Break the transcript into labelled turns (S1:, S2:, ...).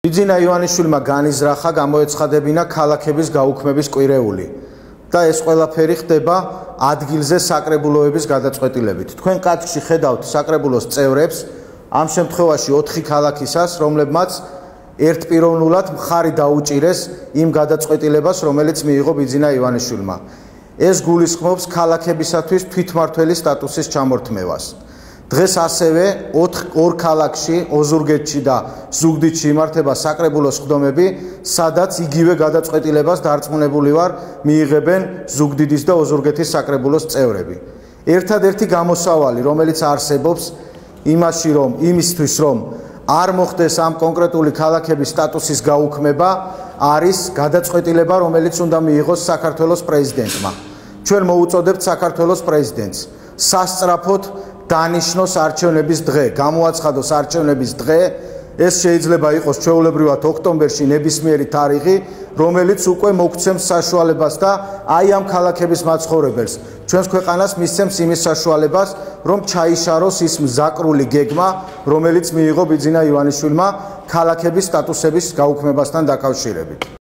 S1: ბიძინა ივანიშვილმა განიზრახა გამოეცხადებინა ქალაქების გაუქმების კვირეული და ეს ყველაფერი ხდება ადგილზე საკრებულოების გადაწყვეტილებით. თქვენ კადრში ხედავთ საკრებულოს წევრებს, ამ შემთხვევაში 4 ქალაქისას, რომლებმაც ერთპიროვნულად მხარი დაუჭირეს იმ გადაწყვეტილებას, რომელიც მიიღო ბიძინა ივანიშვილმა. ეს გულისხმობს ქალაქებისათვის თვითმმართველი სტატუსის ჩამორთმევას. დღეს ასევე 2 ქალაქში, ოზურგეთში და ზუგდიდში იმართება საკრებულოს ხდომები, სადაც იგივე გადაწყვეტილებას დარწმუნებული ვარ, მიიღებენ ზუგდიდის და ოზურგეთის საკრებულოს წევრები. ერთადერთი გამოსავალი, რომელიც არსებობს იმისთვის, რომ არ მოხდეს ამ კონკრეტული ქალაქების სტატუსის გაუქმება, არის გადაწყვეტილება, რომელიც უნდა მიიღოს საქართველოს პრეზიდენტმა. ჩვენ მოუწოდებთ საქართველოს პრეზიდენტს სასწრაფოდ დანიშნოს არჩევნების დღე, გამოაცხადოს არჩევნების დღე. ეს შეიძლება იყოს ჩვეულებრივად ოქტომბერში ნებისმიერი თარიღი, რომელიც უკვე მოგცემს საშუალებას და აი ამ ქალაქების მაცხოვრებელს, ჩვენს ქვეყანას მისცემს იმის საშუალებას, რომ ჩაიშაროს ის მზაკრული გეგმა, რომელიც მიიღო ბიძინა ივანიშვილმა ქალაქების სტატუსების გაუქმებასთან დაკავშირებით.